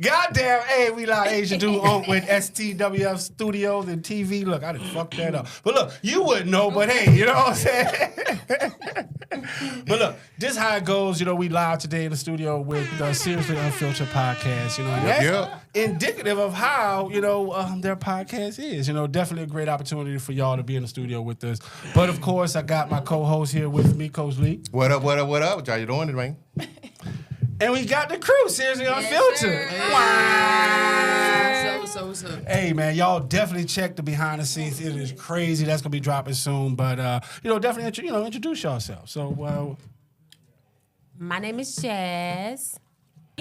Goddamn, hey, we like Asian dude on with STWF Studios and TV. Look, I done fucked that up. But look, you wouldn't know, but hey, you know what I'm saying? But look, this is how it goes. You know, we live today in the studio with the Seriously Unfiltered podcast. You know, and that's indicative of how, you know, their podcast is. You know, definitely a great opportunity for y'all to be in the studio with us. But of course, I got my co-host here with me, Coach Lee. What up, what up, what up? How you doing, man? And we got the crew, Seriously Unfiltered. Wow. What's up? Hey, man, y'all definitely check the behind the scenes. It is crazy. That's going to be dropping soon. But, you know, definitely, introduce yourself. So, my name is Jazz.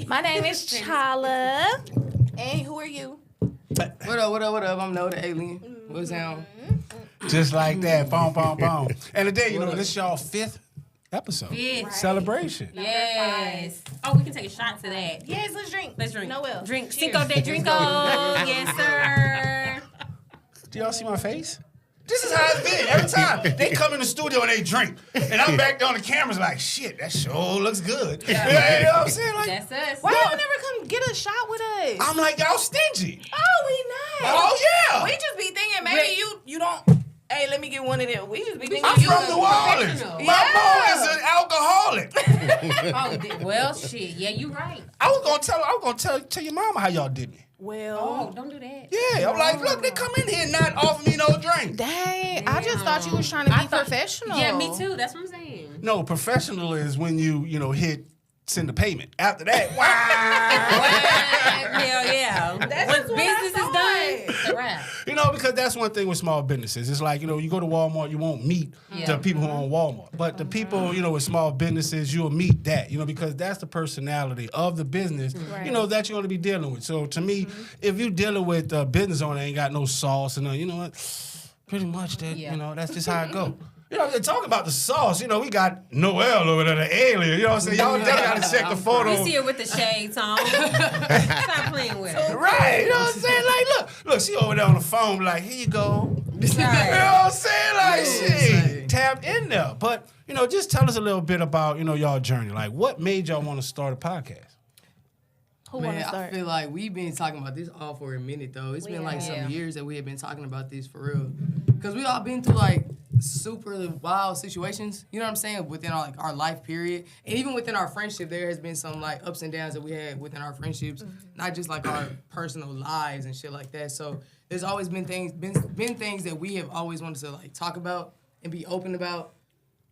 My name is Chala. And who are you? What up? I'm Noah the Alien. What's down? Just like that. Boom, boom, boom. And today, you know, this is y'all 5th episode. Right. Celebration. Yes. Oh, we can take a shot to that. Yes, let's drink. Noel. Drink. Cheers. Cinco de Drinko. Yes, sir. Do y'all see my face? This is how it's been. Every time they come in the studio and they drink. And I'm back there on the cameras like, shit, that sure looks good. Yeah. You know what I'm saying? Like, That's us. Why y'all never come get a shot with us? I'm like, y'all stingy. Oh, we not. Oh, yeah. We just be thinking maybe you don't. Hey, let me get one of them. We just be thinking I'm you from New Orleans. My boy is an alcoholic. Well, shit. Yeah, you right. I was gonna tell your mama how y'all did me. Well, Oh, don't do that. Yeah, I'm like, look, they come in here and not offer me no drink. dang. I just thought you was trying to be professional. Yeah, me too. That's what I'm saying. No, professional is when you send the payment. After that, wow. Hell yeah. Once business is done, it's a wrap. You know, because that's one thing with small businesses. It's like, you know, you go to Walmart, you won't meet the people who own Walmart. But the people, you know, with small businesses, you'll meet that, you know, because that's the personality of the business, you know, that you're going to be dealing with. So to me, if you're dealing with a business owner that ain't got no sauce and, you know what, pretty much that, you know, that's just how it go. You know, they talk about the sauce. You know, we got Noel over there, the alien. You know what I'm saying? Y'all definitely got to check the photo. You see her with the shades on. Stop playing with her. Right. You know what I'm saying? Like, look, she over there on the phone, like, here you go. You know what I'm saying? Like, she tapped in there. But, you know, just tell us a little bit about, you know, y'all journey. Like, what made y'all want to start a podcast? Who want to Man, start? I feel like we've been talking about this all for a minute, though. It's been like some years that we have been talking about this for real. Because we all been through, like, super wild situations, you know what I'm saying, within our life period. And even within our friendship, there has been some, like, ups and downs that we had within our friendships, not just, like, our personal lives and shit like that. So there's always been things that we have always wanted to, like, talk about and be open about.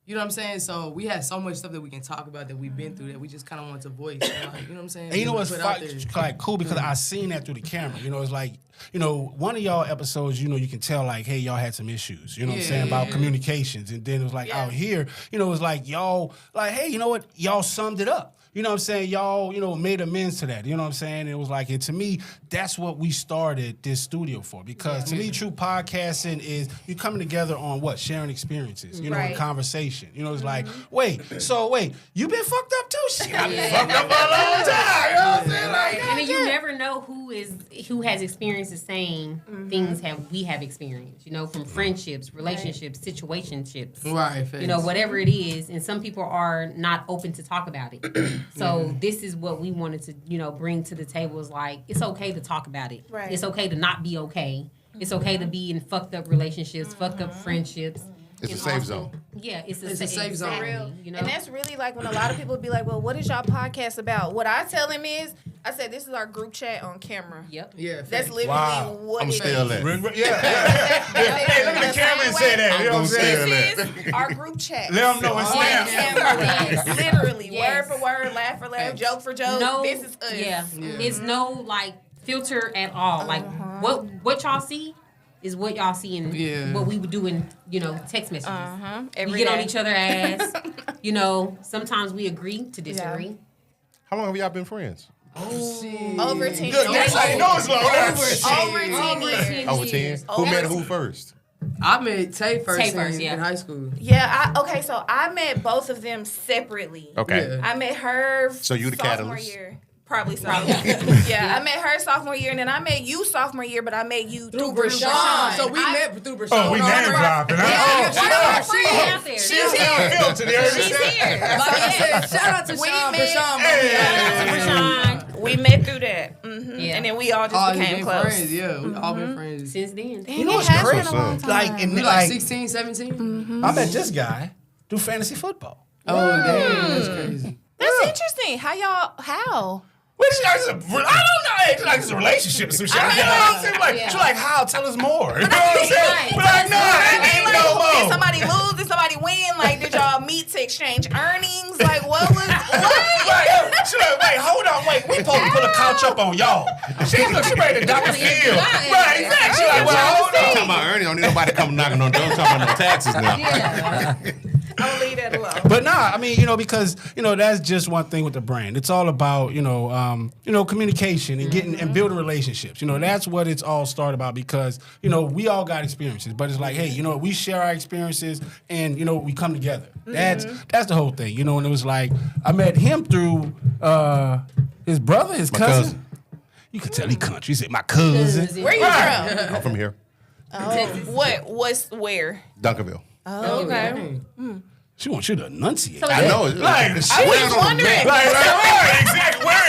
You know what I'm saying? So we had so much stuff that we can talk about that we've been through that we just kind of want to voice. And like, you know what I'm saying? And you know what's like cool because I seen that through the camera. You know, it's like, you know, one of y'all episodes, you know, you can tell like, hey, y'all had some issues. You know what I'm saying about communications, and then it was like out here, you know, it was like y'all, like, hey, you know what? Y'all summed it up. You know what I'm saying? Y'all, you know, made amends to that. You know what I'm saying? And it was like, and to me, that's what we started this studio for. Because to me, true podcasting is you coming together on what? Sharing experiences, you know, and conversation. You know, it's like, wait, you been fucked up too? Shit, I've been fucked up for a long time. You know what I'm saying? Like, I mean, you never know who has experienced the same things we have experienced, you know, from friendships, relationships, situationships. Right. You know, whatever it is. And some people are not open to talk about it. So this is what we wanted to, you know, bring to the table is like, it's okay to talk about it. Right. It's okay to not be okay. It's okay to be in fucked up relationships, fucked up friendships. It's a safe zone. Yeah, it's a safe zone. Real. You know? And that's really like when a lot of people be like, well, what is y'all podcast about? What I tell them is, I said, this is our group chat on camera. Yep. Yeah. That's literally what I'm it still is. at. Hey, look at the camera and say that. You know what I'm saying? This is our group chat. Let them know it's them. Yes. Literally, Yes. word for word, laugh for laugh, joke for joke. No, This is us. Yeah. It's no like filter at all. Like what y'all see is what y'all see in what we would do in, you know, text messages. We get on each other's ass. You know, sometimes we agree to disagree. How long have y'all been friends? Over 10 years. Good. That's how you know it's long. Over 10 years. Over 10? Who met who first? I met Tay first yeah. in high school. Yeah, so I met both of them separately. Okay. Yeah. I met her So you the sophomore catalyst? year. Probably so. Yeah, I met her sophomore year, and then I met you sophomore year, but I met you through Brashawn. So we met through Brashawn. Oh, we name dropping. She's Unfiltered. She's here. Like I said, shout out to Sean Brashawn. We met through that. Yeah. And then we all just became close. Friends. Yeah, we all been friends Since then. You know what's crazy? Like, we like 16, 17. I met this guy do fantasy football. Oh damn, that's crazy. That's interesting. How? Which I don't know. It's like it's a relationship or some shit. She's like, how? Tell us more. You know what I'm saying? But like, no, that ain't no more. Did somebody lose? Did somebody win? Like, did y'all meet to exchange earnings? Like, what? She's like, wait, hold on, wait. We supposed to put a couch up on y'all. She ready to Dr. Phil. Right, exactly. She's like, well, hold on. Talking about earning, don't need nobody come knocking on doors talking about no taxes now. Yeah. I'm gonna leave that alone. But nah, I mean, because that's just one thing with the brand. It's all about communication and getting and building relationships. That's what it's all started about because we all got experiences, but it's like, hey, we share our experiences and we come together. That's the whole thing. And it was like I met him through his brother, his cousin. You could tell he country. He said my cousin. Where you from? I'm from here, What's where? Duncanville. Oh, okay. She wants you to enunciate. I know. Like, I was wondering. Right, exactly. Where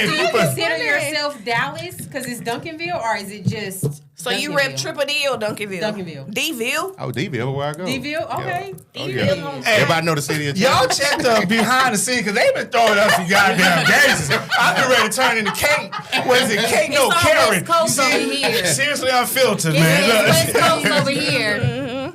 Do you consider yourself Dallas because it's Duncanville, or is it just? So you rep Triple D or Duncanville? Duncanville. D-ville? Oh, D-ville, where I go. D-ville? Okay. Yeah. Yeah. Hey, everybody know the city of y'all check the behind the scenes because they've been throwing us some goddamn games. I've been ready to turn into cake. What is it? Cake? No, Karen. West Coast over here. Seriously unfiltered, man. It's West Coast over here.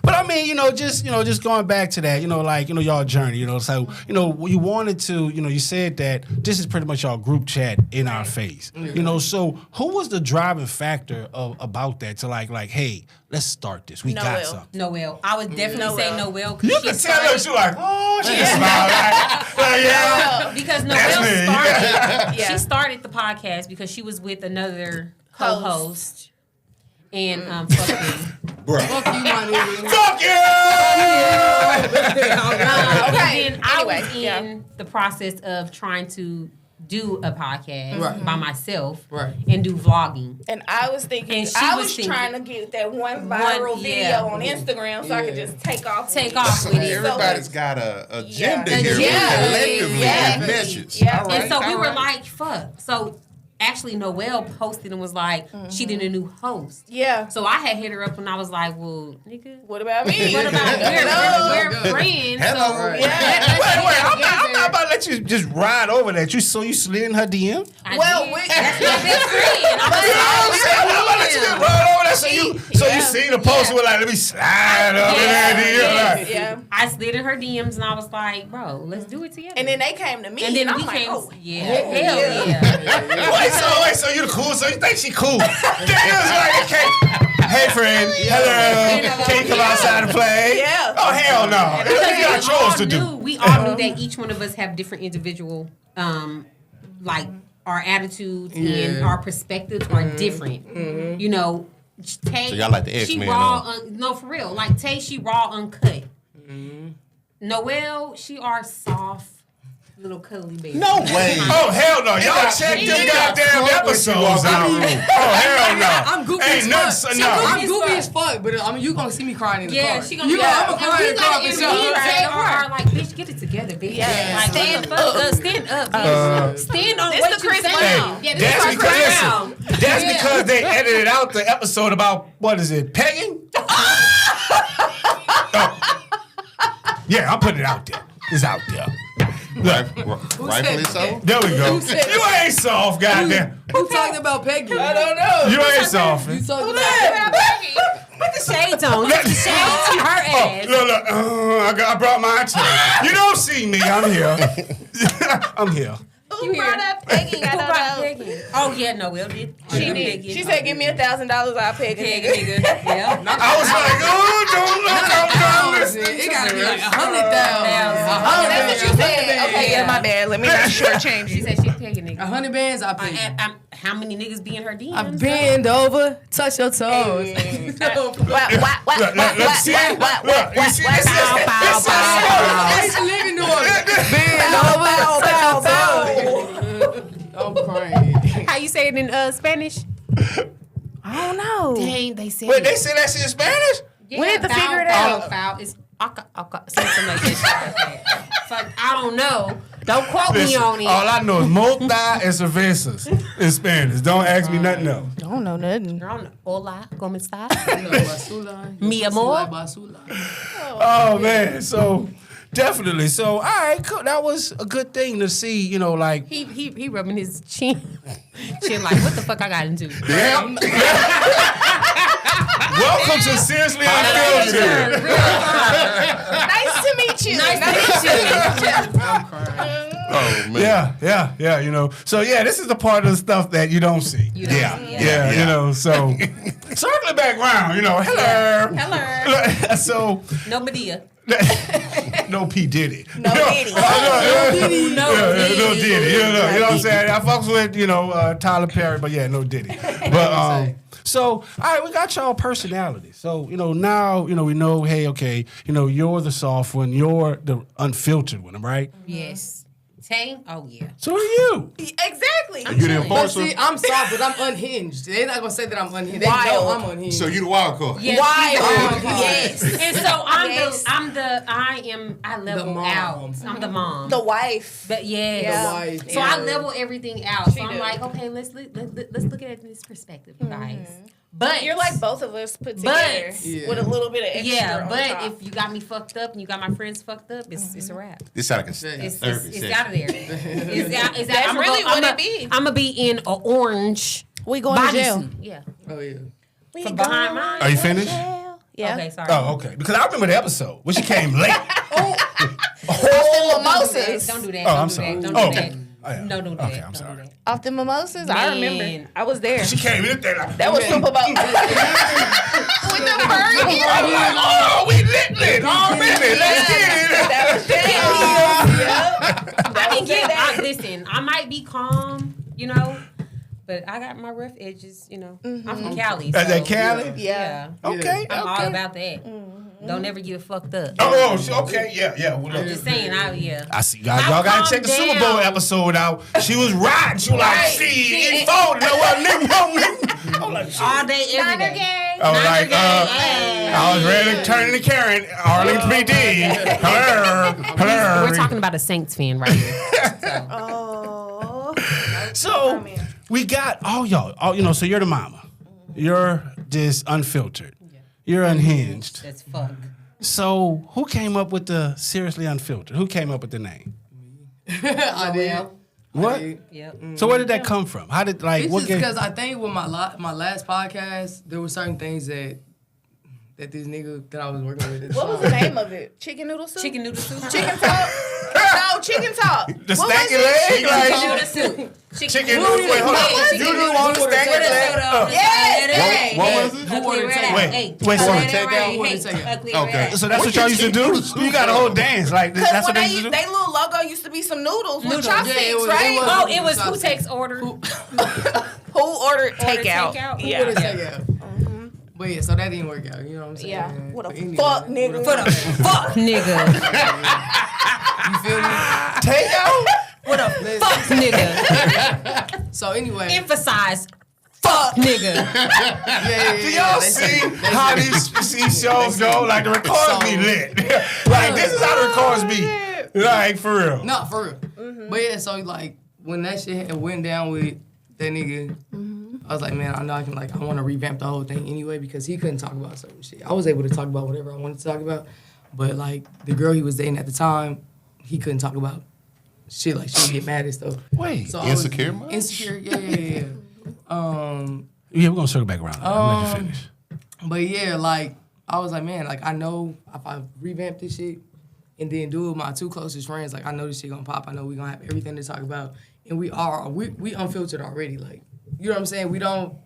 But I mean, just going back to that, y'all journey, so, you wanted to, you said that this is pretty much y'all group chat in our face, so who was the driving factor about that to like, hey, let's start this. We got something. Noelle. I would definitely say Noelle. You can tell her, she's like, oh, she smiled. Like, yeah. Because Noelle started, she started the podcast because she was with another co-host. And fuck him. Bruh. Fuck you, my nigga. Fuck you! Okay. And then I was in the process of trying to do a podcast by myself and do vlogging. And I was thinking, And I was trying to get that one viral video on Instagram so I could just take off with it. Everybody's got an agenda here. Yeah. Collectively, Yeah. messages. Yeah. All right. And so we were like, fuck. So actually, Noelle posted and was like, she did a new host. Yeah. So I had hit her up and I was like, well, nigga. What about me? What about we're friends? Hello. So Wait, I'm not about to let you just ride over that. So you slid in her DM? That's my best friend. I'm about to let you just ride over that. So you seen the post with like, let me slide over that DM. Yeah. I slid in her DMs and I was like, bro, let's do it together. And then they came to me. And then I'm we like, came. oh. Yeah. Hell yeah. Wait, so you the cool? So you think she cool? Then it was like, okay, hey friend, hello, can you come outside and play? Yeah. Oh hell no, you got chores to do. We all knew that each one of us have different individual, like our attitudes and our perspectives are different. Tay, So y'all like the X-Men, she raw, no for real. Like Tay, she raw, uncut. Noelle, she are soft. Little cuddly baby. No way. Oh hell no! Y'all check them goddamn episodes out. Oh hell no! I'm goofy Ain't as fuck. nothing. No. I'm goofy as fuck, but I mean, you gonna see me crying in the car. Yeah, she gonna you be I'm gonna cry in the car and for me and sure. Tay are like, bitch, get it together, bitch. Yeah. Like, stand up, stand up, bitch. Stand on This what the you Chris saying. Brown. Yeah, this That's is because Chris Brown. that's because they edited out the episode about what is it, pegging? Yeah, I'm putting it out there. It's out there. Rightfully so. There we go. You ain't soft, goddamn. Who talking about Peggy? I don't know. You ain't soft. You talking about Peggy? Put the shades on. Put the shades to her ass. Look, I brought mine too. You don't see me. I'm here. I'm here. Who brought up Peggy? I don't know. Oh yeah, Noelle did. She did. She said, "Give me $1,000. I'll pay a nigga." Yeah. I was like, oh, don't. It gotta be like 100,000. Oh, that's what you said. Okay, yeah, my bad. Let me not shortchange She you. said she'd pay a nigga. 100 bands, I pay. How many niggas be in her DMs? I bend over, touch your toes. Look, you see this? That's living order. Bend over, touch your toes. I'm crying. How you say it in Spanish? I don't know. Dang, they said. Wait, they say that shit in Spanish? Yeah, We need to figure it out. Foul. It's something like that. Fuck, I don't know. Don't quote me on it. All I know is multi and cervezas in Spanish. Don't ask me nothing else. Don't know nothing. Hola, ¿cómo estás? Basula. Mi amor. Basula. Oh man, so definitely. So all right, cool. That was a good thing to see. You know, like He rubbing his chin like, what the fuck I got into? welcome to Seriously Unfiltered. Nice to meet you. Nice to meet you. I'm crying. Oh man. Yeah. You know, so yeah, this is the part of the stuff that you don't see. Yeah. You know, so circling back round. You know, hello. So No Medea. no P Diddy. No Diddy. No No Diddy. You know what I'm saying? I fucks with Tyler Perry, but yeah, no Diddy. But so all right, we got y'all personality. So now we know. Hey, okay, you're the soft one. You're the unfiltered one, right? Yes. Tay? Oh, yeah. So are you? Exactly. You the But enforcer? see, I'm soft, but I'm unhinged. They're not gonna say that I'm unhinged. They Wild. know I'm unhinged. So you the wild card. Yes, Wild. Yes. And so I level The mom. out. I'm the mom. The wife. But yes. Yeah. The wife. So I level everything out. So I'm do. like, okay, let's look at it in this perspective, you guys. But You're like both of us put together Yeah. with a little bit of extra. yeah, on but top. if you got me fucked up and you got my friends fucked up, it's a wrap. This sound like a It's therapy it's session. out of there. It's out. That's really what it be. I'm gonna be in an orange we going to jail. bodysuit. Yeah. Oh yeah. We From behind mine. Are you finished? Yeah. Okay, sorry. Oh, okay. Because I remember the episode when she came late. Mimosas. Don't do that. Oh, Don't I'm do sorry. that. Don't Oh, do that. oh, yeah. No, don't do that. Okay, I'm Don't do sorry. that. Off the mimosas, I remember. Man. I was there. She came in there like That was Super Bowl. With the furry. I was like, oh, we lit already. Let's get it. That was I can listen, I might be calm, but I got my rough edges, I'm from Cali. Is that so, Cali? Yeah. Okay. I'm all okay. about that. Don't ever get it fucked up. Okay. Yeah. Well, I'm look. just saying, I see. Y'all gotta check the Super Bowl episode out. She was riding. She was like, see, it folded. No, what, nigga? I'm like, shit. All day, every day. Gang. I was like, I was ready to turn into Karen. Arlington PD. Hello. We're talking about a Saints fan right here. Oh. So we got all y'all. So you're the mama. You're just unfiltered. You're unhinged. That's fuck. So who came up with the Seriously Unfiltered? Who came up with the name? I did. What? Yep. So where did that come from? How did It's what just gave? because I think with my last podcast, there were certain things that this nigga that I was working with. What was the name of it? Chicken noodle soup? Chicken noodle soup. Chicken talk? No, chicken talk. The What was snacky it? leg? Chicken Like, noodle soup. chicken noodle. Wait, hold on. You do want the snacky leg? Yes. What was it? Who ordered takeout? Wait, so- Okay. So that's what y'all used to do? You got a whole dance like this. That's Because what when they used to do? they little logo used to be some noodles with Noodles. chopsticks, Yeah, it was- right? it was- Oh, it was who takes order. Who ordered takeout? takeout? Yeah. Who ordered takeout? But yeah, so that didn't work out. You know what I'm saying? Yeah. What a But anyway, fuck, nigga. What a fuck, nigga. You feel me? Takeout? What a fuck, nigga. So anyway, Emphasize, fuck, nigga. yeah. Do y'all see how these shows go? Like the records be lit. Like this is how the records be. Like for real. No, for real. But yeah, so like when that shit went down with that nigga, I was like, man, I know I want to revamp the whole thing anyway because he couldn't talk about certain shit. I was able to talk about whatever I wanted to talk about, but like the girl he was dating at the time, he couldn't talk about shit. Like she would get mad and stuff. Wait. So Insecure much? Insecure, yeah. Yeah, we're gonna circle back around. I'm let you finish. But yeah, like I was like, man, like I know if I revamp this shit and then do it with my two closest friends, like I know this shit gonna pop. I know we gonna have everything to talk about, and we unfiltered already. Like you know what I'm saying? We don't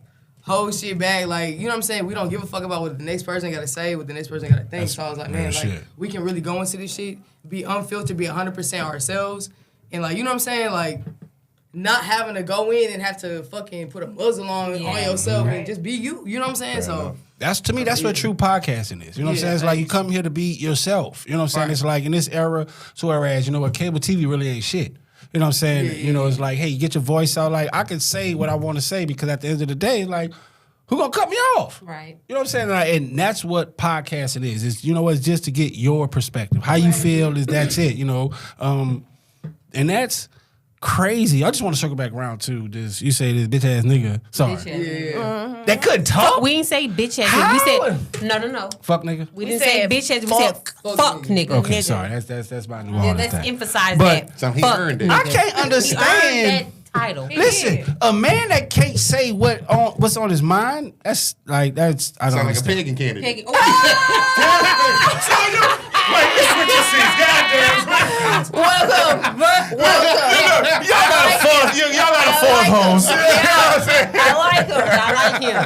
hold shit back. Like you know what I'm saying? We don't give a fuck about what the next person gotta say, what the next person gotta think. So I was like, man, like we can really go into this shit, be unfiltered, be 100% ourselves, and like you know what I'm saying, like. Not having to go in and have to fucking put a muzzle on yourself and just be you. You know what I'm saying? So that's to me, that's what true podcasting is. You know what I'm saying? It's like you come here to be yourself. You know what I'm saying? Right. It's like in this era, so whereas, you know what, cable TV really ain't shit. You know what I'm saying? Yeah. You know, it's like, hey, you get your voice out. Like, I can say what I want to say because at the end of the day, like, who gonna cut me off? Right. You know what I'm saying? Like, and that's what podcasting is. It's, you know, it's just to get your perspective. How you feel is that's it, you know. And that's crazy. I just want to circle back around to this. You say this bitch ass nigga. Sorry. That couldn't talk? We didn't say bitch ass nigga. We said, no. Fuck nigga? We didn't say bitch ass. We said fuck nigga. Okay, nigga. sorry. That's my New Orleans Let's thing. emphasize But that. So he earned it. I can't understand. He earned that title. Listen, a man that can't say what's on his mind, that's I don't Sound like a understand. pagan candidate. Peggy. Oh, Wait, this is what you see. Goddamn. Welcome. Y'all got a fourth. Y'all got a fourth host. I like him. I like him.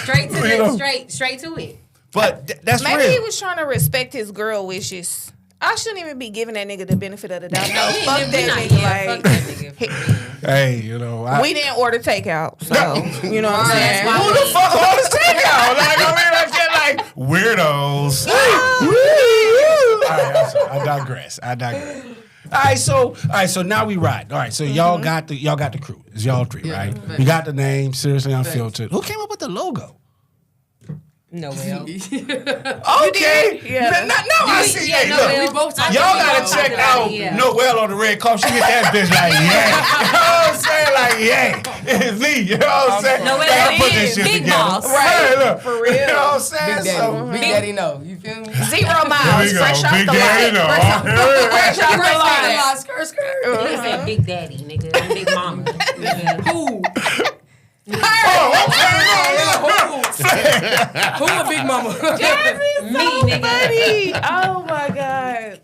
Straight to straight to it. But that's Maybe real. he was trying to respect his girl wishes. I shouldn't even be giving that nigga the benefit of the doubt. No, fuck that nigga. Fuck that nigga. Hey, you know, We didn't order takeout, so you know what I'm saying. who the fuck orders takeout? Like, I mean, I get like weirdos. All right, I digress. All right, so now we ride. All right, so y'all got the crew. It's y'all three, right? We got the name, Seriously Unfiltered. Who came up with the logo? Noel. Okay. Yeah. Now I see. Hey, Noel. look. We both talked Y'all about gotta check it. out Yeah. Noel on the red carpet. She get that bitch like, yeah. You know what I'm saying? Like, yeah. It's me. You know what I'm saying? Noel Gotta put is this shit big together. boss. Right. Hey, look. For real. You know what I'm saying? Big Daddy. So, Big Daddy know. You feel me? 0 miles, fresh off Big the Daddy, line. no. Fresh off the line. Skirt. He said Big Daddy, nigga. I'm Big Mama. Nigga. Who? Oh, Who a big mama? Me, nigga. Buddy. Oh my God.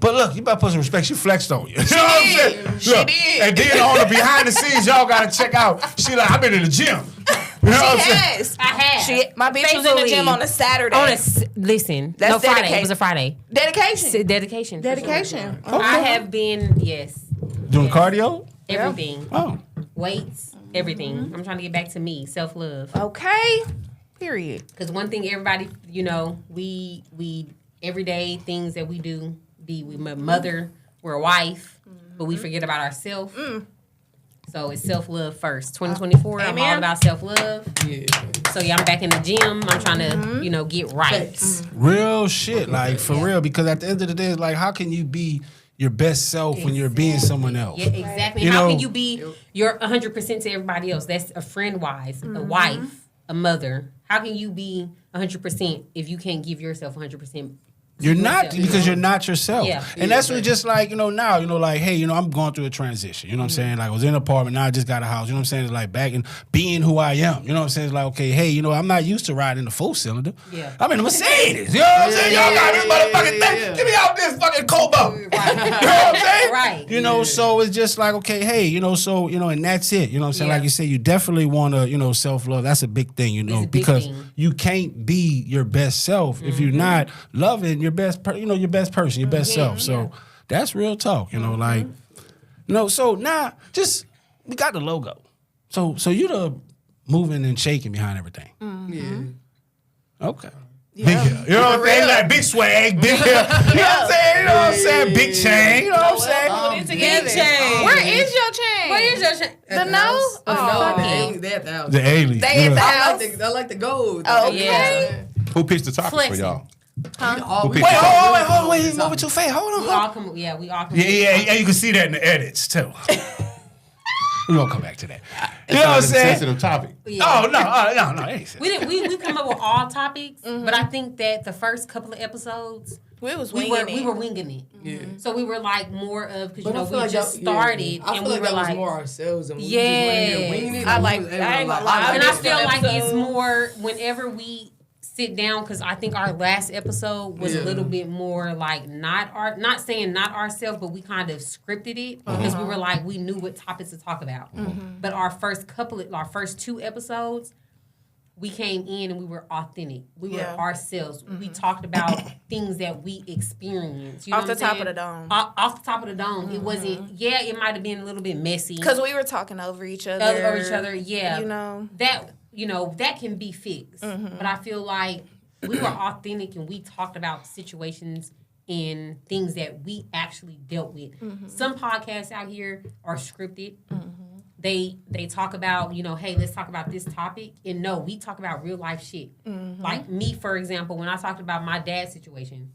but look, you better put some respect. She flexed on you. You know what I'm saying? She Look, did. And then on the behind the scenes, y'all gotta check out. She like, I've been in the gym. You know what I'm saying? Yes. I have. My bitch was in the gym on a Saturday. Listen. That's no, Friday. dedication. It was a Friday. Dedication. Dedication. Dedication. I have been, yes. Doing cardio? Everything. Oh. Weights. Everything. I'm trying to get back to me. Self-love. Okay. Period. Because one thing everybody, you know, we everyday things that we do, we're a mother, we're a wife, but we forget about ourselves. So it's self-love first. 2024, I'm all about self-love. Yeah. So yeah, I'm back in the gym. I'm trying to, you know, get right. Real shit, like for real. Because at the end of the day, it's like, how can you be your best self when you're being someone else? Yeah, exactly. You How know, can you be your 100% to everybody else? That's a friend-wise, a wife, a mother. How can you be 100% if you can't give yourself 100%? You're not, yourself, because you're not yourself. Yeah. And that's what just like, now, like, hey, I'm going through a transition. You know what I'm saying? Like, I was in an apartment, now I just got a house. You know what I'm saying? It's like back and being who I am. You know what I'm saying? It's like, okay, hey, I'm not used to riding a 4-cylinder. Yeah. I'm in a Mercedes. You know what I'm saying? Y'all got this motherfucking thing. Get me out this fucking Kobo. You know what I'm saying? Right. So it's just like, okay, hey, and that's it. You know what I'm saying? Yeah. Like you say, you definitely want to, self-love. That's a big thing, It's a big because thing. you can't be your best self if you're not loving your best, your best person, your best self. So that's real talk, like, so now we got the logo. So you the moving and shaking behind everything. Yeah. Okay. Big hair. You know what I'm saying? Like big swag, big hair. You know what I'm saying? You know what I'm saying? Big chain. You know what I'm saying? Big chain. Where is your chain? Where is your chain? The nose? Oh, yeah. they at the house. The alien. They at the I house. like the gold. Okay. Yeah. Who pitched the topics for Flexing. y'all? Who picked Wait, it? hold on, wait. He's moving too fast. Hold on. We all come. Yeah, we all come. Yeah, you can see that in the edits, too. We're going to come back to that. You know what I'm It's a saying? sensitive topic. Yeah. Oh, no. It ain't sensitive. We come up with all topics, but I think that the first couple of episodes We was we winging were it. winging it. Yeah. So we were like more of because But I feel we like just that- started I and feel we like were that was like more ourselves and we Yeah. just went in there winging it. I and we like- was I able to, ain't gonna like, lie. and I missed feel that like it's episode. more whenever we sit down because I think our last episode was a little bit more like not ourselves, but we kind of scripted it because we were like we knew what topics to talk about. But our first 2 episodes, we came in and we were authentic. We were ourselves. We talked about things that we experienced. You know Off the what I'm top saying? of the dome. Off the top of the dome. It wasn't. Yeah, it might have been a little bit messy Because we were talking over each other. over each other. Yeah, that can be fixed. But I feel like we were authentic and we talked about situations and things that we actually dealt with. Some podcasts out here are scripted. They talk about, hey, let's talk about this topic. And no, we talk about real life shit. Like me, for example, when I talked about my dad's situation,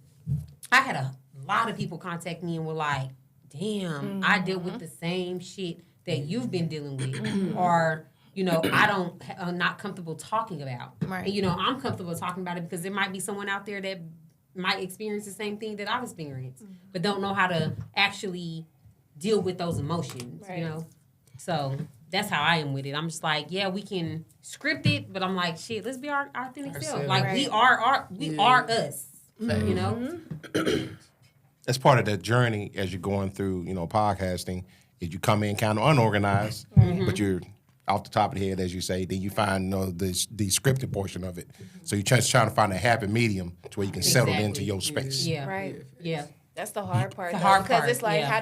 I had a lot of people contact me and were like, damn, I deal with the same shit that you've been dealing with, or I'm not comfortable talking about. Right. And, I'm comfortable talking about it because there might be someone out there that might experience the same thing that I've experienced, but don't know how to actually deal with those emotions, So that's how I am with it. I'm just like, yeah, we can script it, but I'm like, shit, let's be our authentic self. Like, we are us, That's part of the journey as you're going through, podcasting, is you come in kind of unorganized, but you're off the top of the head, as you say, then you find the scripted portion of it. So you're just trying to find a happy medium to where you can settle into your space. Yeah. Right. Yeah. That's the hard part. The hard part. Because it's like, how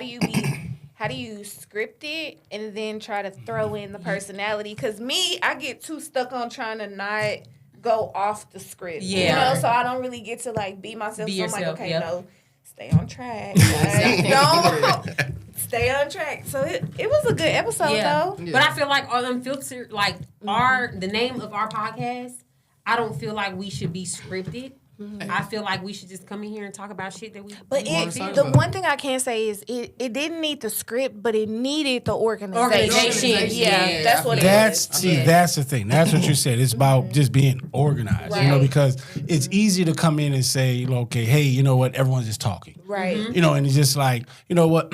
do you script it and then try to throw in the personality? Because I get too stuck on trying to not go off the script. Yeah. So I don't really get to like be myself. Be so yourself, I'm like, okay, no, stay on track. Don't stay on track. So it was a good episode though. Yeah. But I feel like on Unfiltered, like the name of our podcast, I don't feel like we should be scripted. I feel like we should just come in here and talk about shit that we. But the one thing I can say is it didn't need the script, but it needed the organization. Yeah, that's what it is. See, that's the thing. That's what you said. It's about just being organized, because it's easy to come in and say, okay, hey, you know what? Everyone's just talking, right? And it's just like, you know what?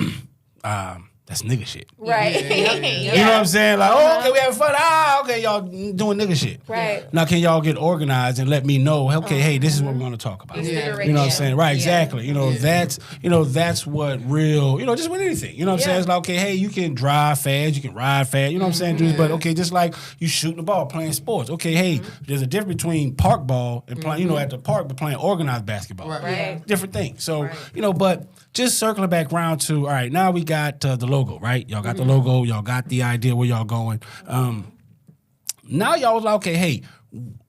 That's nigga shit. Right. You know what I'm saying? Like, okay, we having fun. Okay, y'all doing nigga shit. Right. Now, can y'all get organized and let me know, okay, hey, this is what we're going to talk about. You know what I'm saying? Right, exactly. That's what real, just with anything. You know what I'm saying? It's like, okay, hey, you can drive fast, you can ride fast, you know what I'm saying? Dude? But, okay, just like you shooting the ball, playing sports. Okay, hey, there's a difference between park ball and playing, at the park, but playing organized basketball. Right. Different things. So, but just circling back around to, all right, now we got the logo, right? Y'all got the logo. Y'all got the idea where y'all going. Now y'all was like, okay, hey,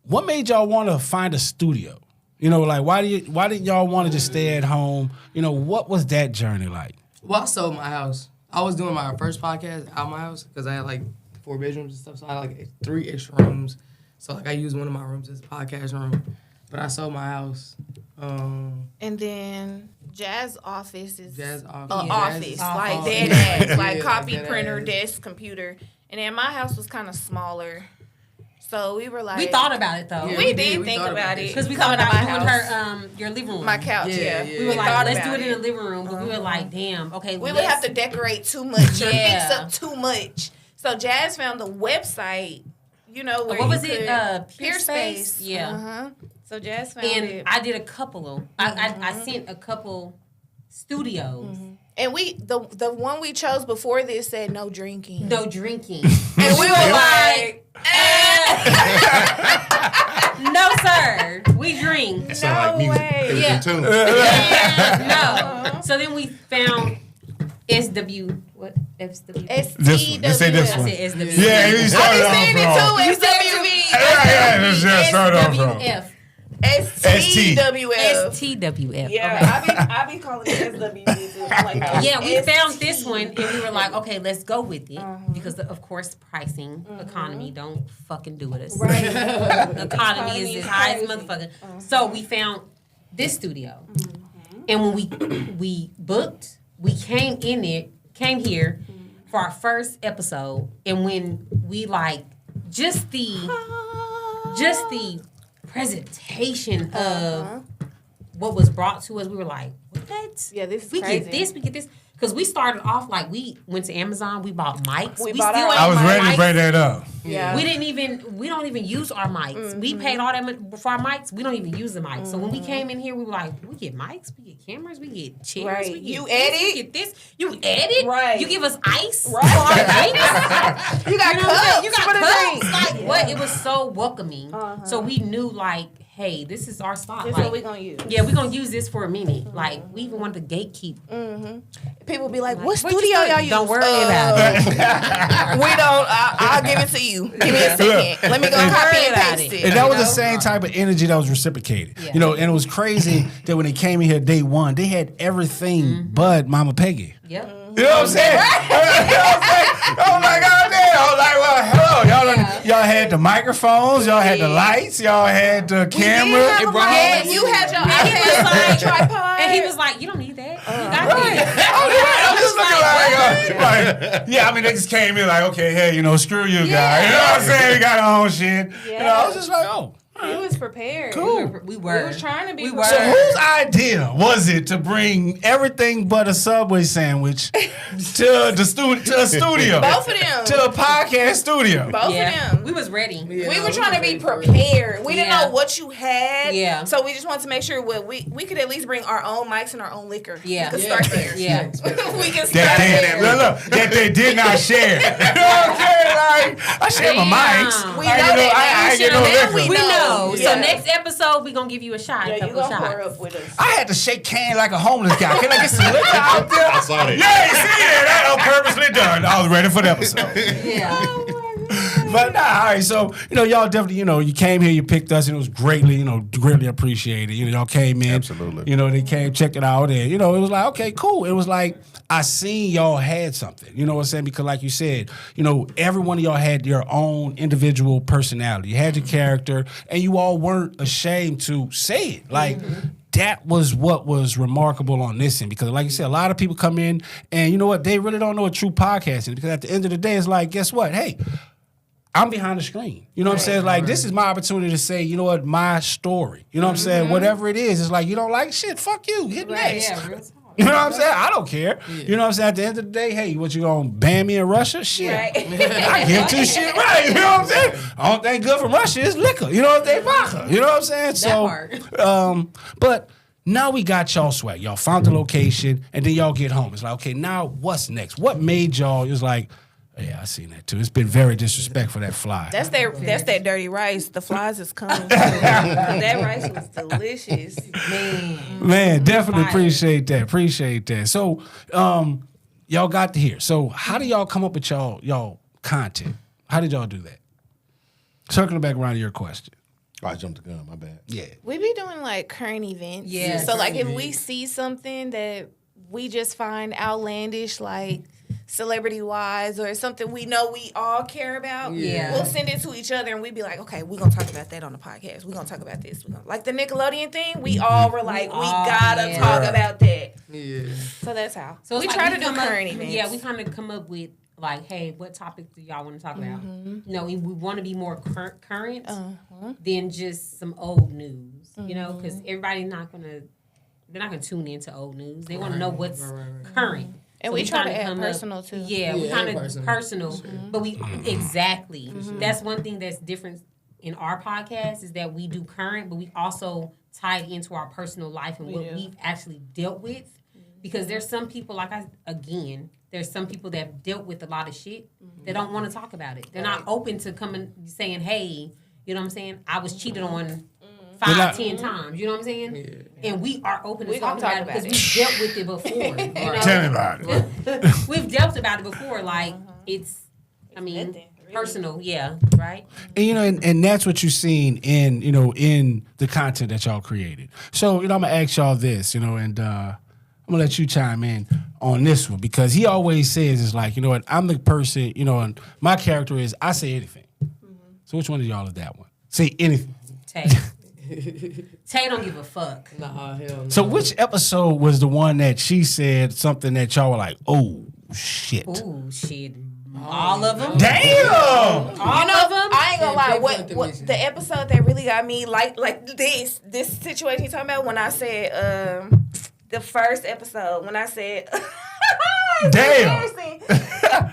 what made y'all want to find a studio? Why didn't y'all want to just stay at home? What was that journey like? Well, I sold my house. I was doing my first podcast out my house because I had like 4 bedrooms and stuff. So I had like 3 extra rooms. So like I used one of my rooms as a podcast room. But I sold my house. And then Jazz office is office. Like dead ass, like copy printer, desk, computer. And then my house was kind of smaller. So we were like... We thought about it, though. Yeah, we did think about it. Because we thought about doing your living room. My couch, yeah. We were like, let's do it in the living room. But we were like, damn, okay. We would have to decorate too much or fix up too much. So Jazz found the website, where what was it? Peerspace. Yeah. So Jazz found it. And I did a couple of... I sent a couple studios. And the one we chose before this said no drinking. No drinking. And we were like, no, sir. We drink. It sounded like music. Way. It was in tune. No. So then we found SW. What? SW. STW. Let's say this one. I said SW. Yeah, you started off wrong. I be saying it too. Yeah, let's just start off wrong. SWF. STWF. STWF. Yeah, okay. I be calling it SWF too. I'm like, no, yeah, we found this one and we were like, okay, let's go with it because of course pricing, economy don't fucking do with us. Right. Economy is as high as motherfucker. So we found this studio, and when we booked, we came here for our first episode, and when we like just the presentation of what was brought to us, we were like, what? Yeah, this is we crazy. We get this. Because we started off like we went to Amazon, we bought mics. I was ready to bring that up. Yeah. We don't even use our mics. We paid all that money for our mics. We don't even use the mics. So when we came in here, we were like, we get mics, we get cameras, we get chairs. Right. We get You this, edit? We get this. You edit? Right. You give us ice? Right. For our drinks? You got cups. You got for the cups. drinks. Like what? It was so welcoming. So we knew like, hey, this is our spot. This is what we're going to use. Yeah, we're going to use this for a minute. Like, we even wanted to gatekeep. People be like, what studio y'all use? Don't worry about it. We don't. I'll give it to you. Give me a second. Let me go copy and paste it. And that was the same type of energy that was reciprocated. Yeah. And it was crazy that when they came in here day one, they had everything but Mama Peggy. Yep. You know what I'm saying? Oh my God, damn. I was like, well, hello. Y'all had the microphones, y'all had the lights, y'all had the camera. You had your iPad tripod. And he was like, you don't need that. You got Right. this. I'm just like, yeah, I mean, they just came in like, okay, hey, screw you guys. You know what I'm saying? We got our own shit. Yeah. I was just like, oh. We was prepared. Cool. We were. We was trying to be So prepared. whose idea was it to bring everything but a Subway sandwich to a studio? Both of them. To a podcast studio. Both of them. We was ready. Yeah, We were trying to be prepared. We didn't Yeah. know what you had. Yeah. So we just wanted to make sure we could at least bring our own mics and our own liquor. Yeah. We could start there. Yeah. We can start That they did not share. You know what I'm saying? Like, I share my mics. We I know ain't that. I ain't get no Now liquor. we We know. Yeah. So next episode, we're going to give you a shot. Yeah, a you couple gonna shots. pour up with us. I had to shake can like a homeless guy. Can I get some liquor out there? I saw that. Yeah, you see that? That was purposely done. I was ready for the episode. Yeah. But nah, all right. So y'all definitely, you came here, you picked us, and it was greatly, greatly appreciated. Y'all came in, Absolutely. They came, checked it out, and it was like, okay, cool. It was like I seen y'all had something. You know what I'm saying? Because like you said, every one of y'all had your own individual personality. You had your character, and you all weren't ashamed to say it. Like. That was what was remarkable on this end because, like you said, a lot of people come in and you know what? They really don't know what true podcasting is because at the end of the day, it's like, guess what? Hey, I'm behind the screen. You know what I'm saying? Like, this is my opportunity to say, you know what? My story. You know what I'm saying? Whatever it is, it's like, you don't like shit, fuck you. Hit next. Yeah, real talk. You know what I'm saying? I don't care. You know what I'm saying? At the end of the day, hey, what you gonna ban me in Russia? Shit. Right. I give two shit right. You know what I'm saying? Only thing good from Russia is liquor. You know what I'm saying? Vodka. You know what I'm saying? So, but now we got y'all swag. Y'all found the location, and then y'all get home. It's like, okay, now what's next? What made y'all? It was like, yeah, I seen that too. It's been very disrespectful, that fly. That's that dirty rice. The flies is coming. That rice was delicious. Man, definitely appreciate that. So, y'all got to hear. So, how do y'all come up with y'all content? How did y'all do that? Circling back around to your question. Oh, I jumped the gun. My bad. Yeah. We be doing like current events. Yeah, So like if current we see something that we just find outlandish, like celebrity wise, or something we know we all care about, Yeah. we'll send it to each other and we be like, okay, we're gonna talk about that on the podcast. We're gonna talk about this. Like the Nickelodeon thing, we all were like, we gotta talk about that. Yeah. So that's how. So we it's try like to do current events. Yeah, we kind of come up with like, hey, what topics do y'all want to talk about? We want to be more current than just some old news, because everybody's not gonna tune into old news. They want to know what's current. And So we try to kinda add come personal up, too. Yeah, we Yeah, kind of personal. personal, but we exactly. That's one thing that's different in our podcast is that we do current, but we also tie it into our personal life and what we've actually dealt with. Because there's some people there's some people that have dealt with a lot of shit that don't want to talk about it. They're not open to coming saying, hey, you know what I'm saying? I was cheated on 5-10 times. You know what I'm saying? Yeah. And we are open to talk about it because we've dealt with it before. Tell me about it. We've dealt about it before. Like, it's, personal. Yeah, right? And and that's what you've seen in, in the content that y'all created. So, I'm going to ask y'all this, and I'm going to let you chime in on this one because he always says, it's like, I'm the person, and my character is, I say anything. So which one of y'all is that one? Say anything. Tay don't give a fuck. Nah, hell no. So which episode was the one that she said something that y'all were like, oh, shit. Ooh, shit. All of them. Damn! All of them. I ain't gonna lie. Pinpoint What the the episode that really got me like this situation you talking about when I said the first episode when I said Damn.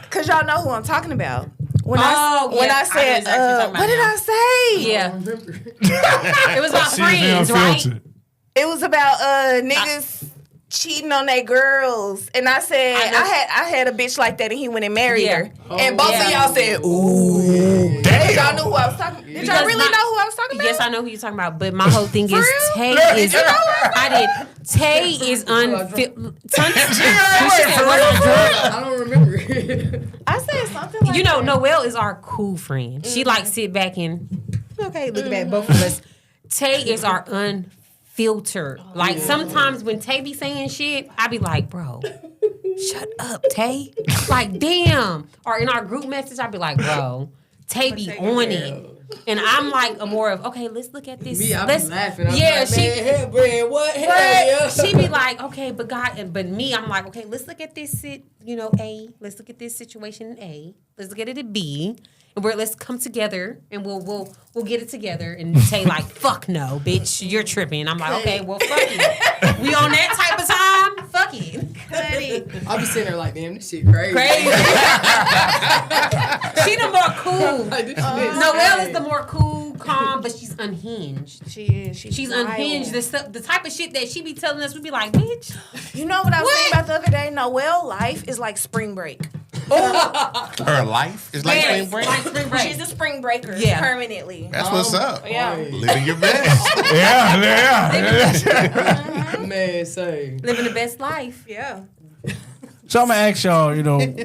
because y'all know who I'm talking about. When Oh, I yeah, said I know exactly what you're talking about what did now. I say? Yeah. It was about She was friends, right? unfiltered. It was about niggas cheating on their girls, and I said I had a bitch like that, and he went and married her, and both of y'all said, "Ooh, Damn. y'all knew who I was talking." Did y'all really know who I was talking about? Yes, I know who you're talking about, but my whole thing is real? Tay is. You know I did. Tay is unfiltered. I don't remember. I said something like You know, that. Noelle is our cool friend. She like sit back and look at both of us. Tay is our unfiltered. Like sometimes when Tay be saying shit, I be like, bro, shut up, Tay. Like, damn. Or in our group message, I be like, bro, Tay be on it. And I'm like a more of, okay, let's look at this. Me, I be laughing. I'm yeah, like, man, bread, what? Hell yeah. She be like, okay, but me, I'm like, okay, let's look at this, A. Let's look at this situation in A. Let's look at it at B. And let's come together and we'll get it together. And say like, fuck no, bitch, you're tripping. I'm like, okay, well, fuck it. We on that type of time? Fuck it. I'll be sitting there like, damn, this shit crazy. She the more cool. Noelle is the more cool, calm, but she's unhinged. She is. She's unhinged. The type of shit that she be telling us, we be like, bitch. You know what I was saying about the other day? Noelle life is like spring break. Her life is like spring break. Like spring break. She's a spring breaker permanently. That's what's up. Yeah. Living your best. Man, say. Living the best life. Yeah. So I'm gonna ask y'all,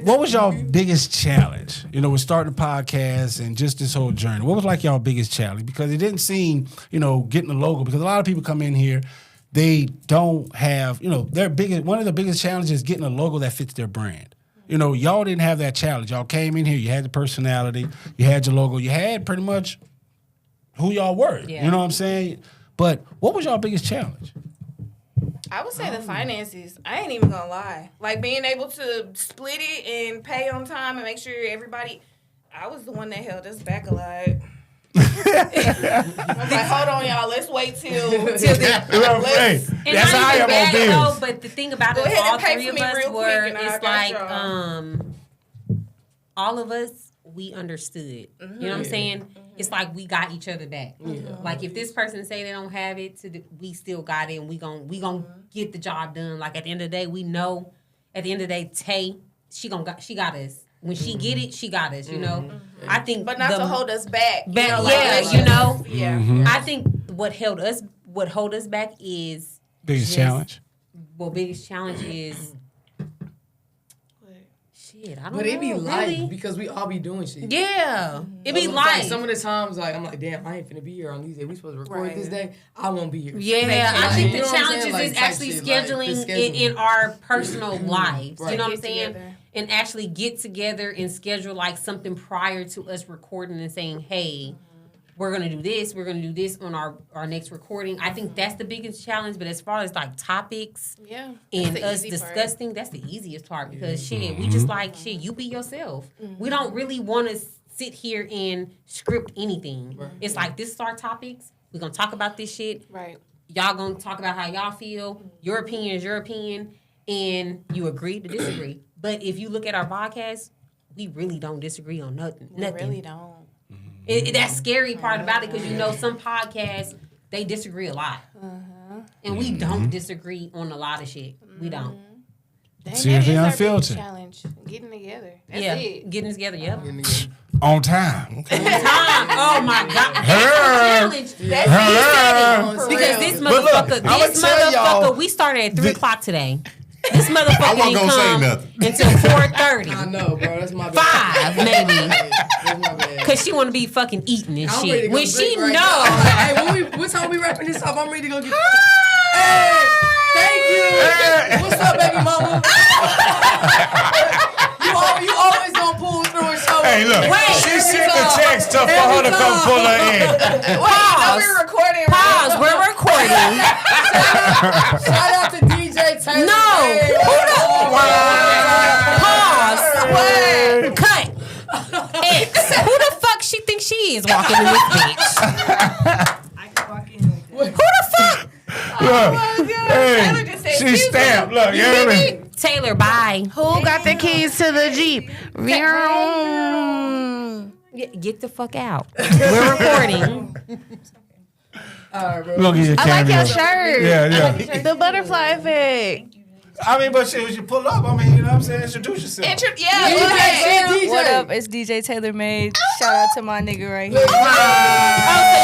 what was y'all biggest challenge? With starting the podcast and just this whole journey. What was like y'all biggest challenge? Because it didn't seem, getting a logo. Because a lot of people come in here, they don't have, one of the biggest challenges is getting a logo that fits their brand. Y'all didn't have that challenge. Y'all came in here, you had the personality, you had your logo, you had pretty much who y'all were. Yeah. You know what I'm saying? But what was y'all biggest challenge? I would say the finances. I ain't even gonna lie. Like being able to split it and pay on time and make sure everybody. I was the one that held us back a lot. I was like, hold on, y'all. Let's wait till Hey, that's how I am on bills. But the thing about Go it, ahead all and pay three for of me us real quick were, and I it's got like, y'all. all of us, we understood. You know what I'm saying? It's like we got each other back. Like if this person say they don't have it, we still got it, and we gon' get the job done. Like at the end of the day, we know. At the end of the day, Tay, she got us. When she get it, she got us. I think, But not to hold us back. Yeah. Mm-hmm. I think what hold us back is Biggest challenge? Well, biggest challenge is shit. I don't know. But it be light really. because we all be doing shit. Yeah, it be Like, light. some of the times, like I'm like, damn, I ain't finna be here on these days. We supposed to record this day. I won't be here. Yeah, I think You the know what I'm challenge saying? Like, is type actually shit, like, scheduling the it in our personal lives. Right. You know what I'm Get saying? together. And actually get together and schedule like something prior to us recording and saying, hey, we're gonna do this. We're gonna do this on our next recording. I think that's the biggest challenge. But as far as like topics and us discussing, that's the easiest part because shit, we just like shit. You be yourself. We don't really want to sit here and script anything. Right. It's like this is our topics. We're gonna talk about this shit. Right. Y'all gonna talk about how y'all feel. Your opinion is your opinion, and you agree to disagree. But if you look at our podcast, we really don't disagree on nothing. We really don't. That's scary part about it because some podcasts they disagree a lot, and we don't disagree on a lot of shit. We don't. Seriously, Unfiltered. Challenge. Getting together. That's it. Getting together. Yep. On time. Oh my God. That's Because this motherfucker, we started at 3:00 today. This motherfucker didn't come until 4:30. I know, bro. That's my bad. 5 maybe. That's my bad. Cause she want to be fucking eating and I'm ready shit. to go When to she break right know. now. Hey, what time we wrapping this up? I'm ready to go get. Hey, thank you. What's up, baby mama? you always gonna pull through and show. Hey, look. Wait, She sent the text for her to come pull her in. We're recording. Pause. We're recording. Shout out to DJ Taylor. No. Who the? Pause. What? Cut. X. Who the fuck she thinks she is walking in this bitch? Who the fuck? Look. Taylor just said, She stamped. Look, you hear me? Taylor, bye. Who got the keys to the Jeep? Get the fuck out. We're recording. We're gonna get your I like cameo. your shirt. Yeah. The butterfly effect. I mean, but shit, when you pull up, I mean, you know what I'm saying? Introduce yourself. DJ. What up? It's DJ Taylor Made. Shout out to my nigga right here. Oh, so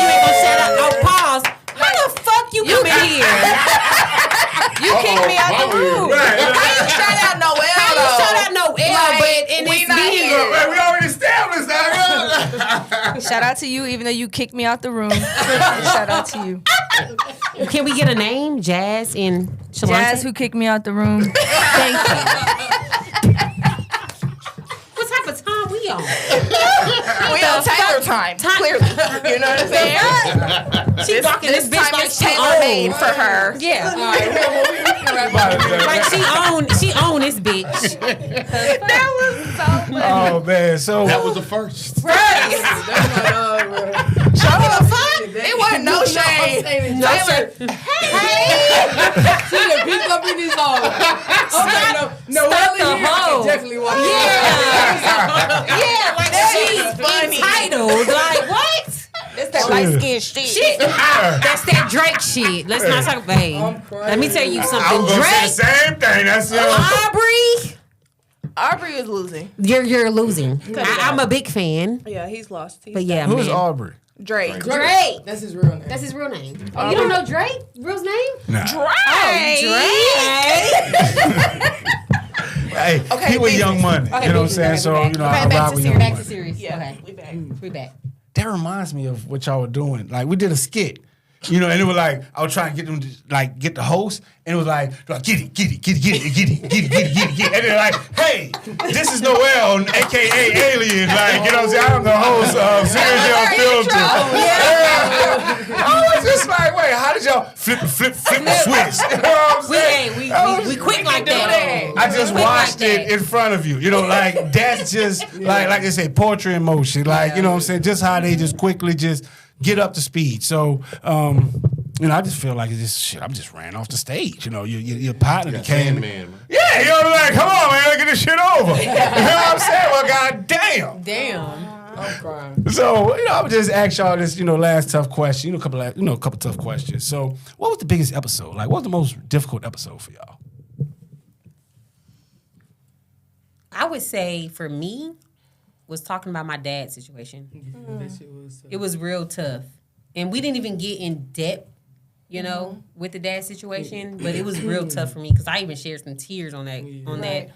you ain't gonna shout out? Oh, pause. How the fuck you come in here? You kicked me out the room. How you shout out Noelle? How you shout out Noelle, but in we this not video? We already established that. Shout out to you, even though you kicked me out the room. Shout out to you. Can we get a name? Jazz and Shalante? Jazz, who kicked me out the room. Thank you. What type of time we she on? We on Taylor time. Clearly, you know what I'm saying? She rocking this bitch time like is she tailor made own. for her. Yeah. Like she own this bitch. That was so funny. Oh man, so That was the first. Right. Show the fuck? It wasn't no shade. No shade. She done peeked up in his hole. Okay, no, Stop Ellie the here, I hoe. can definitely watch Yeah, like she's funny. entitled. Like what? It's that light skin shit. Shit. That's that Drake shit. Let's not talk about it. I'm crying. Let me tell you I something. was gonna say Drake, the same thing. That's Aubrey is losing. you're losing. I'm a big fan. Yeah, he's lost. But yeah, Who's man. Aubrey? Drake. Drake. That's his real name. That's his real name. Oh, you don't know Drake? Real name? Nah. Hey, Okay, he was business. Young Money. Okay, you know what I'm business. saying? Okay, So, we're you know, back. I Okay, rock with Young back to Money. series. Yeah, Okay. we back. We back. That reminds me of what y'all were doing. Like, we did a skit. You know, and it was like, I was trying to get them to, like, get the host, and it was like get it. And they're like, hey, this is Noel, a.k.a. Alien. Like, you know what I'm saying? I'm the host of Series Unfiltered. I was just like, wait, how did y'all flip the switch? You know what I'm saying? We quick like that. I just Quick watched like it that. in front of you. You know, like, that's just, like they say, poetry in motion. Like, you know what I'm saying? Just how they just quickly just get up to speed. So, you know, I just feel like it's just shit. I'm just ran off the stage. You know, your partner became. Man. Yeah, you know, like, come on, man, get this shit over. You know what I'm saying? Well, goddamn. Damn. I'm crying. So, you know, I would just ask y'all this, you know, last tough question. A couple tough questions. So, what was the biggest episode? Like, what was the most difficult episode for y'all? I would say for me was talking about my dad's situation. That shit was It was real tough. And we didn't even get in depth, you know, with the dad situation, but it was real tough for me because I even shared some tears on that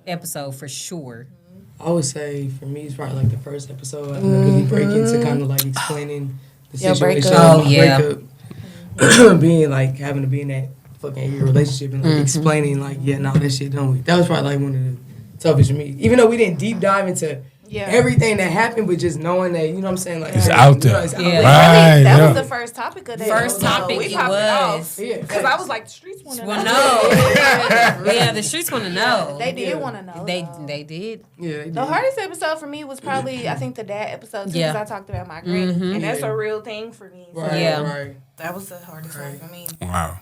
episode for sure. I would say for me, it's probably like the first episode. I really break into kind of like explaining the situation. breakup. Oh, yeah. Breakup. Being like having to be in that fucking 8-year relationship and like explaining like, yeah, no, that shit don't. That was probably like one of the toughest for me. Even though we didn't deep dive into everything that happened, but just knowing that, you know what I'm saying? Like, It's out there. It's out Yeah. there. Right, That yeah. was the first topic of that. First topic we it popped was. it Yeah. off. Because I was like, the streets want to Well, know. no. Yeah, the streets want to know. They did want to know. They did. Yeah, The hardest episode for me was probably, I think, the dad episode, too, because Yeah. I talked about my granny. And that's a real thing for me. So Right, Yeah. right. that was the hardest one for me. Wow.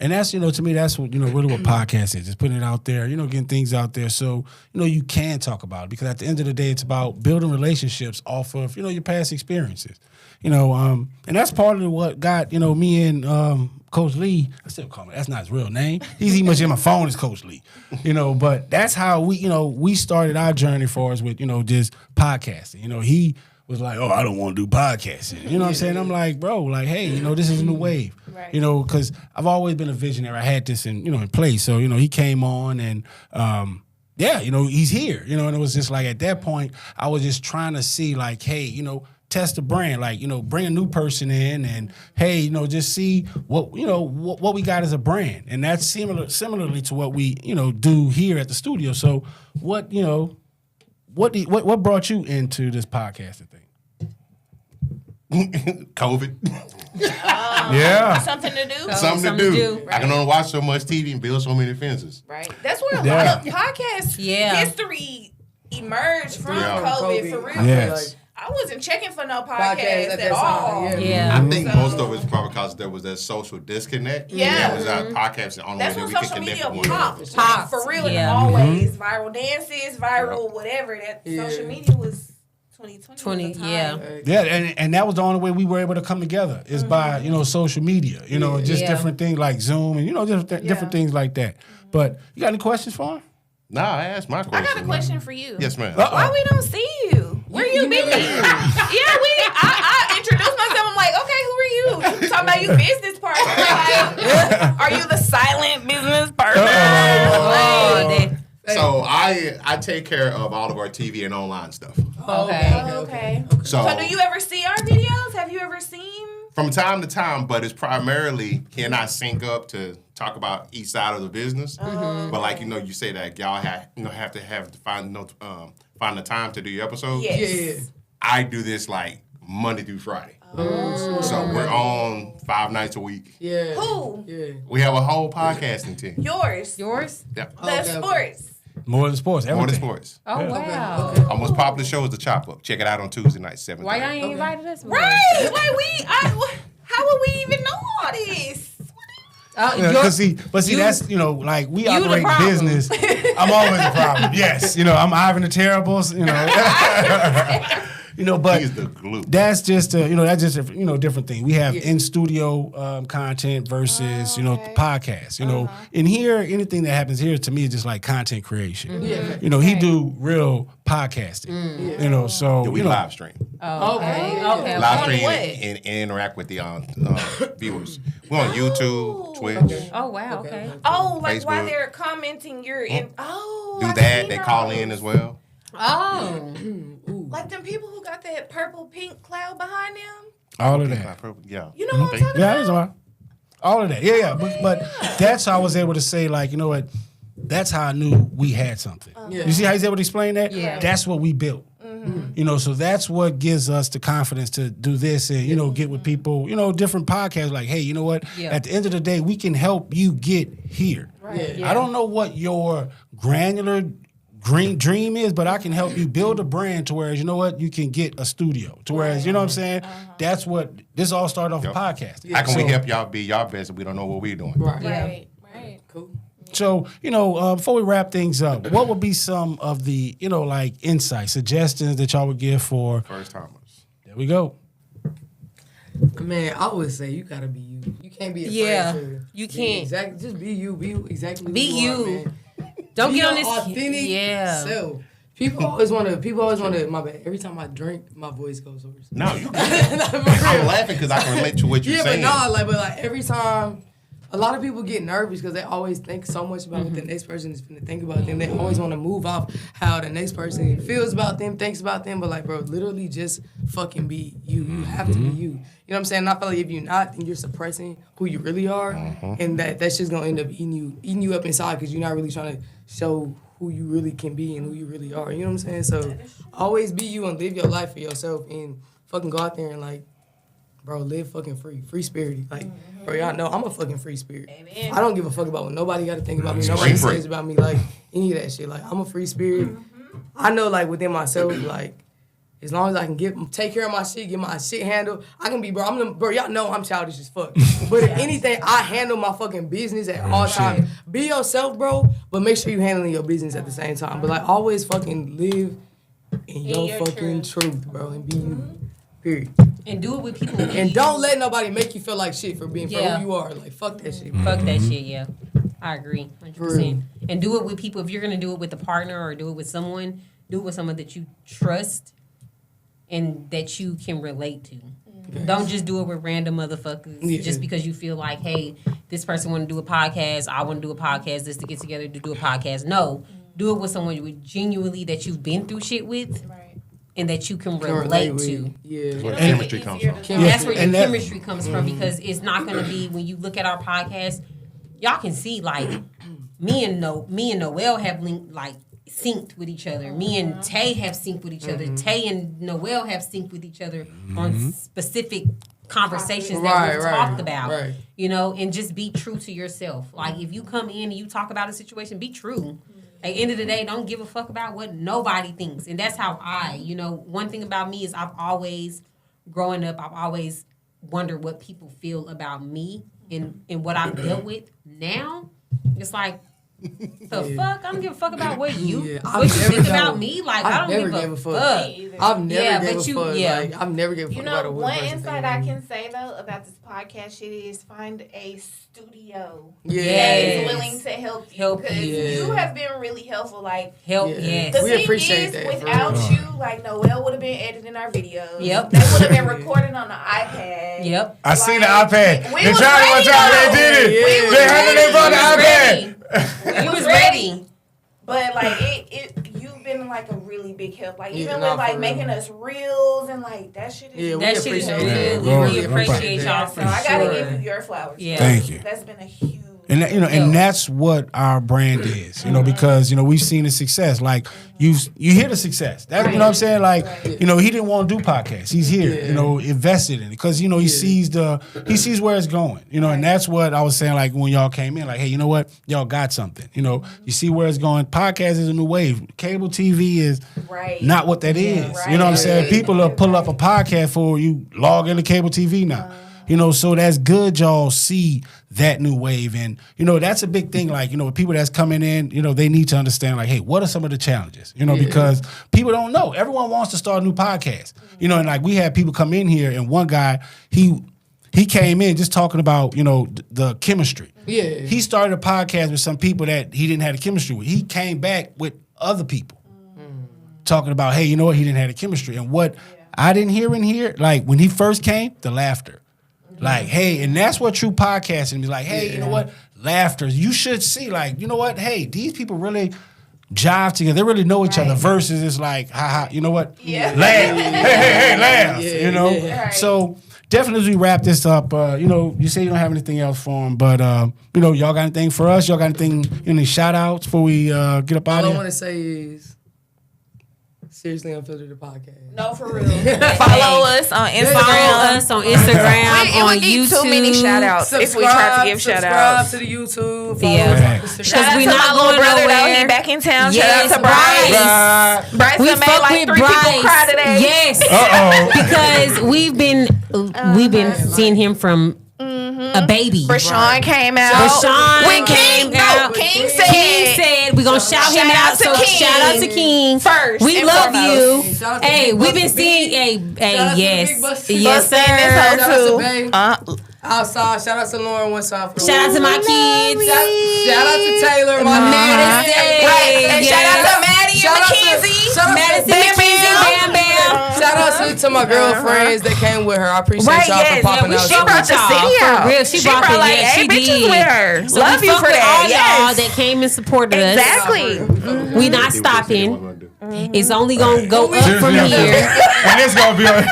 And that's, you know, to me, that's what, you know, really what podcast is. Just putting it out there, you know, getting things out there so, you know, you can talk about it. Because at the end of the day, it's about building relationships off of, you know, your past experiences. You know, and that's part of what got, you know, me and Coach Lee, I still call him, that's not his real name. He's even much in my phone as Coach Lee. You know, but that's how we, you know, we started our journey for us with, you know, just podcasting. You know, he was like, oh, I don't want to do podcasting. You know what I'm saying? I'm like, bro, like, hey, you know, this is a new wave. Right. You know, because I've always been a visionary. I had this in, you know, in place. So, you know, he came on and, yeah, you know, he's here. You know, and it was just like at that point, I was just trying to see like, hey, you know, test the brand, like, you know, bring a new person in and, hey, you know, just see what, you know, what we got as a brand. And that's similarly to what we, you know, do here at the studio. So what, you know, what brought you into this podcasting thing? COVID. Yeah. Something to do. Something to do. I can only watch so much TV and build so many fences. Right. That's where a lot of podcast history emerged from COVID, for real. Yes. I wasn't checking for no podcast at that all. time, Yeah. I think most of it's probably because there was that social disconnect. Yeah. That was our podcast the only That's way when that we could social connect media with one another. popped. For real, in Yeah. all ways. Viral dances, viral whatever. That social media was 2020 at the time. Yeah, and that was the only way we were able to come together is by, you know, social media, you know, just different things like Zoom and, you know, different things like that. But you got any questions for him? Nah, I asked my question. I got a question for you. Yes, ma'am. Why we don't see you? Where you been? I introduced myself. I'm like, okay, who are you? Talking about you business partner. Like, are you the silent business partner? So I take care of all of our TV and online stuff. Okay. So do you ever see our videos? Have you ever seen From time to time, but it's primarily can I sync up to talk about each side of the business. But like you say that y'all have to find the time to do your episode. Yes. Yeah. I do this like Monday through Friday. So we're on 5 nights a week. Yeah. Who? Yeah. We have a whole podcasting team. Yours. Yeah. The sports. More than sports. More than Everything. sports. Oh wow. Okay. Our most popular show is The Chop Up. Check it out on Tuesday night, 7:30. Why y'all ain't invited us? Right. Like how would we even know all this? But see, that's like we You the operate problem. business. I'm always a problem. Yes, I'm Ivan the Terrible. But He's the glue. that's just that's just a different thing. We have in studio content versus podcasts. In here, anything that happens here to me is just like content creation. He do real podcasting. So We live stream. Okay. Live stream what? and interact with the viewers. We're on YouTube, Twitch. Oh wow. Okay. Oh, like while Facebook. they're commenting, you're in. Oh, Do I've that. seen They call those. in as well. Oh. Like them people who got that purple pink cloud behind them. all of that. Yeah. You know what I'm talking Yeah, about? that's all of that. Yeah. But that's how I was able to say, like, you know what? That's how I knew we had something. Yeah. You see how he's able to explain that? Yeah. That's what we built. So that's what gives us the confidence to do this and, get with people, different podcasts like, hey, you know what? Yeah. At the end of the day, we can help you get here. Yeah. I don't know what your granular dream is, but I can help you build a brand to whereas, you know what? You can get a studio. To whereas, you know what I'm saying? That's what, this all started off a podcast. How can we help y'all be y'all best if we don't know what we're doing? Right. Right. Cool. So, before we wrap things up, what would be some of the, like insights, suggestions that y'all would give for, First timers. there we go. Man, I would say you gotta be you. You can't be afraid Yeah, to you be can't. exactly. Just be you. Be exactly. Be who you. Are, you. man. Don't Be get on your this. authentic Yeah. self. People always want to. My bad. Every time I drink, my voice goes hoarse. No, you I'm laughing because I can relate to what you're Yeah, saying. but like every time, a lot of people get nervous because they always think so much about what the next person is going to think about them. They always want to move off how the next person feels about them, thinks about them. But like, bro, literally just fucking be you. You have to be you. You know what I'm saying? And I feel like if you're not, then you're suppressing who you really are, and that's just gonna end up eating you up inside because you're not really trying to show who you really can be and who you really are. You know what I'm saying? So always be you and live your life for yourself and fucking go out there and like, bro, live fucking free spirit. Like, bro, y'all know I'm a fucking free spirit. Amen. I don't give a fuck about what nobody got to think about me. Nobody Free. says about me, like any of that shit. Like, I'm a free spirit. I know, like within myself, like as long as I can take care of my shit, get my shit handled, I can be, bro. Bro, y'all know I'm childish as fuck. But if anything, I handle my fucking business at all times. Be yourself, bro, but make sure you handling your business at the same time. But like, always fucking live in your fucking truth, bro, and be you. Period. And do it with people. And don't let nobody make you feel like shit for being for Yeah. who you are. Like, fuck that shit. Fuck that shit, yeah. I agree, For real. 100%. And do it with people. If you're gonna do it with a partner or do it with someone, do it with someone that you trust and that you can relate to. Don't just do it with random motherfuckers just because you feel like, hey, this person want to do a podcast, I want to do a podcast, this to get together to do a podcast. No, do it with someone you genuinely that you've been through shit with and that you can relate to. Yeah. That's where chemistry comes from. And that's where your chemistry comes from because it's not going to be when you look at our podcast, y'all can see like me and Noel have linked like synced with each other. Me and Tay have synced with each other. Tay and Noel have synced with each other on specific conversations that we've talked about. Right. And just be true to yourself. Like if you come in and you talk about a situation, be true. At the end of the day, don't give a fuck about what nobody thinks. And that's how one thing about me is I've always, growing up, I've always wondered what people feel about me and what I've dealt with. Now, it's like, the fuck? I don't give a fuck about what you think about me. Like, I don't give a fuck. I've never gave a fuck. Yeah. Like, I've never gave a fuck about what one person insight think I about me. can say though about this podcast shit is find a studio that Yes. is willing to help you because you have been really helpful. Like yes. the We thing appreciate is, that, without for real. you, like Noel would have been editing our videos. Yep. They would have been recording on the iPad. Yep. I seen the iPad. We They was tried one ready, time. They though. did it. We was They had ready. they brought the You was iPad. ready. You was ready. But like you've been like a really big help. Like even with like making us reels and like that shit is that shit is good. We appreciate y'all for so I gotta sure. give you your flowers. Yeah. Thank you. That's been a huge. And and that's what our brand is, because we've seen the success. Like you hear the success. That you know what I'm saying? Like he didn't want to do podcasts. He's here, invested in it because he sees where it's going. And that's what I was saying. Like when y'all came in, like, hey, you know what? Y'all got something. You see where it's going. Podcast is a new wave. Cable TV is not what that is. You know what I'm saying? People will pull up a podcast for you. Log into cable TV now. So that's good. Y'all see that new wave, and that's a big thing. Like people that's coming in, they need to understand. Like, hey, what are some of the challenges? Because people don't know. Everyone wants to start a new podcast. And like we had people come in here, and one guy he came in just talking about the chemistry. Yeah, he started a podcast with some people that he didn't have the chemistry with. He came back with other people talking about, hey, he didn't have the chemistry, and what I didn't hear in here, like when he first came, the laughter. Like, hey, and that's what true podcasting is like. Hey, you know what? Laughter. You should see, like, you know what? Hey, these people really jive together. They really know each other. Versus it's like, ha, you know what? Yeah. Laugh. Hey, laugh. So definitely as we wrap this up, you say you don't have anything else for them, but y'all got anything for us? Y'all got any shout outs before we get up out of here? All I want to say is seriously Unfiltered the podcast. No, for real. Follow us on Instagram. On YouTube. Too many shout outs if we try to give shout outs. Subscribe to the YouTube. Shout out to my little brother though. He back in town. Shout out to Bryce. Bryce made like 3 people cry today. Yes. Because we've been seeing him from a baby. Rashawn came out. When King said we're gonna shout him out. So shout out to King first. We love you. Hey, we've been seeing yes sir. Outside, shout out to Lauren one time for the shout out to my kids. Shout out to Taylor, my Madison. Right. And shout out to Maddie and Mackenzie. Madison, Bam Bam. Shout out to my girlfriends that came with her. I appreciate y'all for popping out. She brought the city out. Real, she brought like 8 bitches with her. So love you for that. Y'all that came and supported us. Exactly. We not stopping. It's only gonna go up from here. And it's gonna be what?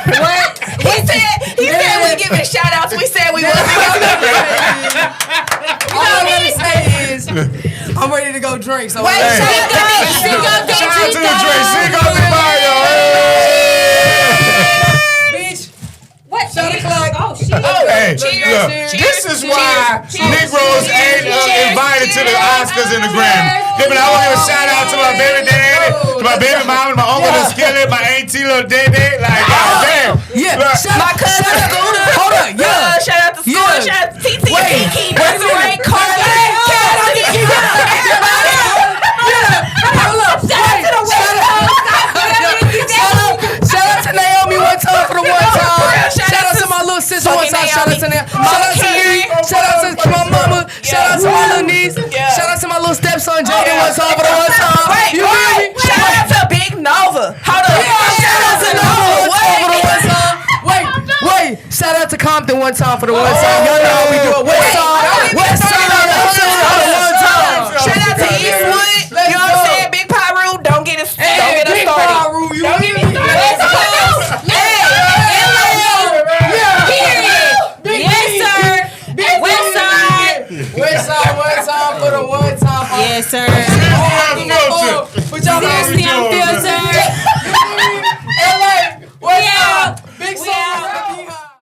He said we giving shout outs. We said we wasn't gonna All I'm gonna say is I'm ready to go drink. So wait, shout out to the drink. Sing up the bio. Bitch. What? Shot o'clock. Oh shit. Hey, cheers. This is why Negroes ain't invited to the Oscars and the Grammys. I want to give a shout out to my baby daddy, to my baby mama, my uncle the skillet, my auntie little daddy. Like, goddamn. Yeah. My cousin Scooter. Hold on. Yeah. Shout out to Scooter. Shout out to TT, Kiki, Desiree, Carly. Everybody. Hold up. Shout out to Naomi one time for the one time. Shout out to my little sister one time. Shout out to Naomi. Shout out to my mama. Shout out to my little niece. Shout out to my little stepson Jaden one time for the one time. You hear me? Shout out to Big Nova. Hold up. Shout out to Nova for the one time. Wait. Shout out to Compton one time for the one time. Y'all know how we do it. West side for the one time. Shout out to Eastwood. You know what I'm saying? Big Pyru. Don't get us started. Don't get me started. West side one time for the one time. Yes, sir. But y'all know Seriously, Unfiltered.